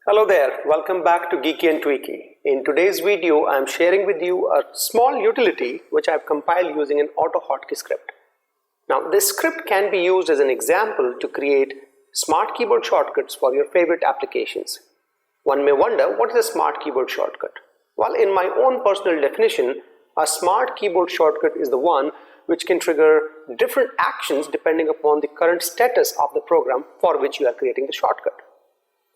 Hello there, welcome back to Geeky&Tweaky. In today's video, I am sharing with you a small utility which I have compiled using an authotkey script. Now, this script can be used as an example to create smart keyboard shortcuts for your favorite applications. One may wonder, what is a smart keyboard shortcut? Well, in my own personal definition, a smart keyboard shortcut is the one which can trigger different actions depending upon the current status of the program for which you are creating the shortcut.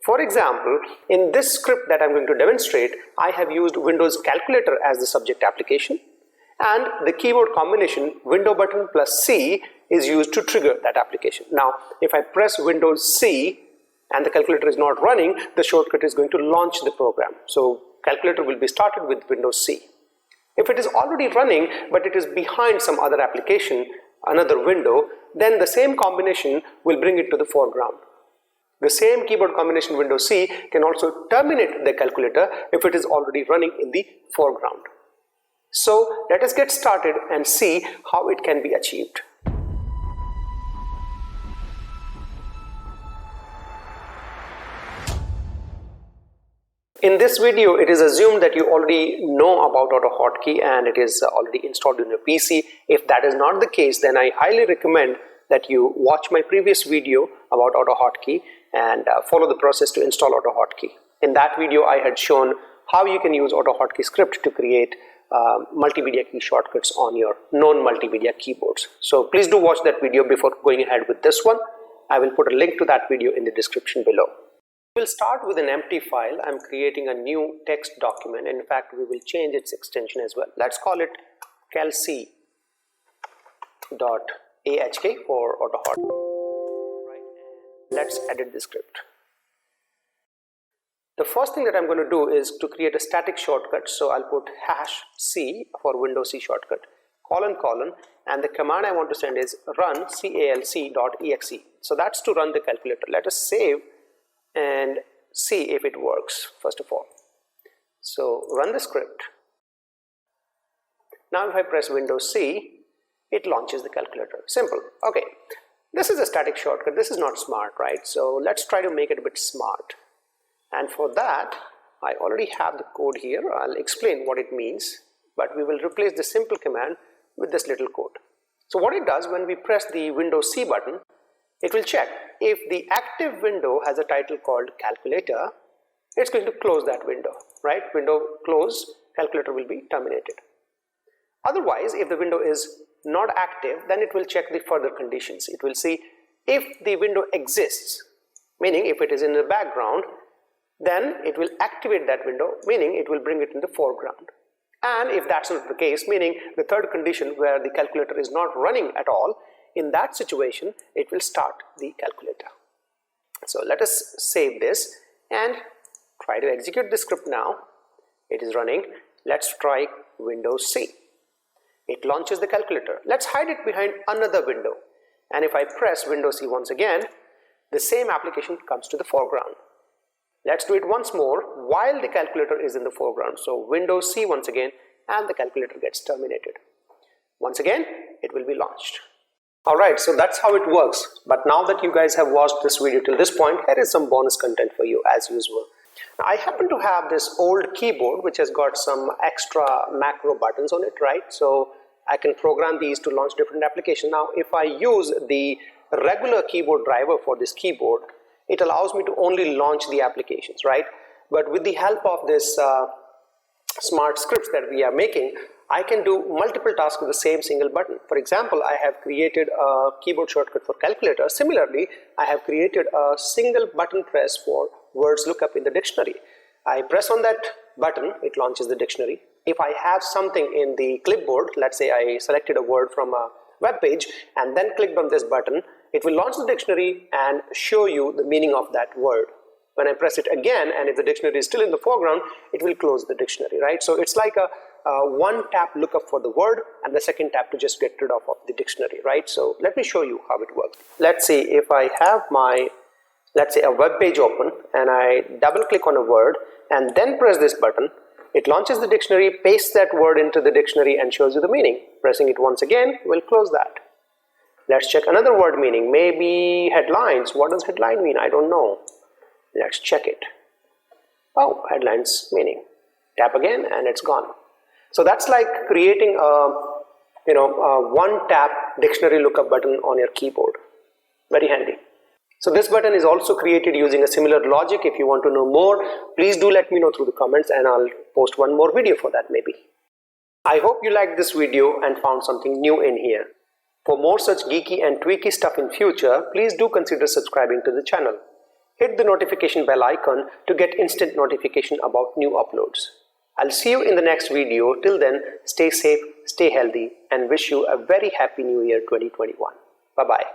For example, in this script that I'm going to demonstrate, I have used Windows Calculator as the subject application, and the keyboard combination window button plus C is used to trigger that application. Now, if I press Windows C and the calculator is not running, the shortcut is going to launch the program. So calculator will be started with Windows C. If it is already running but it is behind some other application, another window, then the same combination will bring it to the foreground. The same keyboard combination Windows C can also terminate the calculator if it is already running in the foreground. So let us get started and see how it can be achieved. In this video, it is assumed that you already know about authotkey and it is already installed in your PC. If that is not the case, then I highly recommend that you watch my previous video about authotkey and follow the process to install authotkey. In that video, I had shown how you can use authotkey script to create multimedia key shortcuts on your non-multimedia keyboards. So please do watch that video before going ahead with this one. I will put a link to that video in the description below. We'll start with an empty file. I'm creating a new text document. In fact, we will change its extension as well. Let's call it calc.ahk for authotkey. Let's edit the script. The first thing that I'm going to do is to create a static shortcut. So I'll put #c for Windows C shortcut, colon, and the command I want to send is run calc.exe. So that's to run the calculator. Let us save and see if it works first of all. So run the script. Now if I press Windows C, it launches the calculator. Simple. Okay. This is a static shortcut. This is not smart, right? So let's try to make it a bit smart. And for that, I already have the code here. I'll explain what it means, but we will replace the simple command with this little code. So what it does, when we press the Windows C button, it will check if the active window has a title called calculator, it's going to close that window, right? Window close, calculator will be terminated. Otherwise, if the window is not active, then it will check the further conditions. It will see if the window exists, meaning if it is in the background, then it will activate that window, meaning it will bring it in the foreground. And if that's not the case, meaning the third condition where the calculator is not running at all, in that situation, it will start the calculator. So let us save this and try to execute the script now. It is running. Let's try Windows C. It launches the calculator. Let's hide it behind another window. And if I press Windows C once again, the same application comes to the foreground. Let's do it once more while the calculator is in the foreground. So Windows C once again, and the calculator gets terminated. Once again, it will be launched. Alright, so that's how it works. But now that you guys have watched this video till this point, here is some bonus content for you as usual. Now, I happen to have this old keyboard which has got some extra macro buttons on it, right? So I can program these to launch different applications. Now, if I use the regular keyboard driver for this keyboard, it allows me to only launch the applications, right? But with the help of this smart scripts that we are making, I can do multiple tasks with the same single button. For example, I have created a keyboard shortcut for calculator. Similarly, I have created a single button press for words lookup in the dictionary. I press on that button, it launches the dictionary. If I have something in the clipboard, let's say I selected a word from a web page and then clicked on this button, it will launch the dictionary and show you the meaning of that word. When I press it again, and if the dictionary is still in the foreground, it will close the dictionary, right? So it's like a one tap lookup for the word and the second tap to just get rid of the dictionary, right? So let me show you how it works. Let's see if I have my, let's say a web page open and I double click on a word and then press this button, it launches the dictionary, pastes that word into the dictionary and shows you the meaning. Pressing it once again will close that. Let's check another word meaning, maybe headlines. What does headline mean? I don't know. Let's check it. Oh, headlines meaning. Tap again and it's gone. So that's like creating a one tap dictionary lookup button on your keyboard. Very handy. So this button is also created using a similar logic. If you want to know more, please do let me know through the comments and I'll post one more video for that maybe. I hope you liked this video and found something new in here. For more such geeky and tweaky stuff in future, please do consider subscribing to the channel. Hit the notification bell icon to get instant notification about new uploads. I'll see you in the next video. Till then, stay safe, stay healthy, and wish you a very happy new year 2021. Bye-bye.